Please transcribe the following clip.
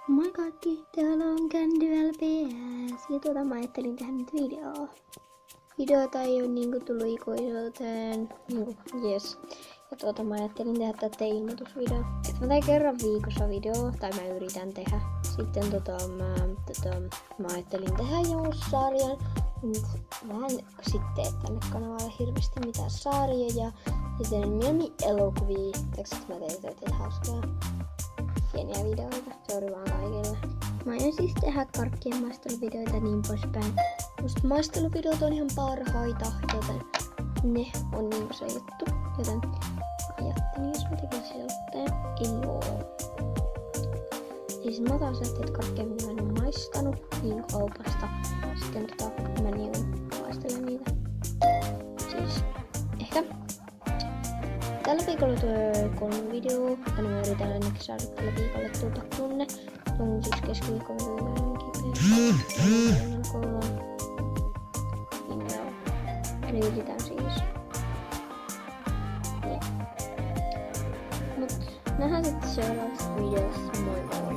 Moi kaikki, täällä on Candyvel PS ja mä ajattelin tehdä nyt videoa. Videota ei oo tullut ikuisuuteen, jes. Ja mä ajattelin tehdä tätä ilmoitusvideo. Et mä teen kerran viikossa video, tai mä yritän tehdä. Sitten mä ajattelin tehdä joulussarjan. Mä en sitten tee tänne kanavalle hirveästi mitään sarjoja. Ja teen mieluummin elokuvia. Teekö mä teen tätä hauskaa pieniä videoita. Sori vaan kaikille. Mä aion siis tehdä karkkien maisteluvideoita ja niin poispäin. Musta maisteluvideot on ihan parhaita, joten ne on se juttu. Joten ajattelin, jos mä tekisin silleen joo. Siis mä otan sieltä karkkeja, mitä mä en oo maistanut niin kaupasta. Sitten mä maistelen niitä. Siis ehkä tällä viikolla tulee 3 videoa, ja mä yritän ainakin saada tällä viikolla kunne. On siis keskiviikkoon Eli yritän siis. Ja. Mut nähdään sitten seuraavassa videossa. Moi moi!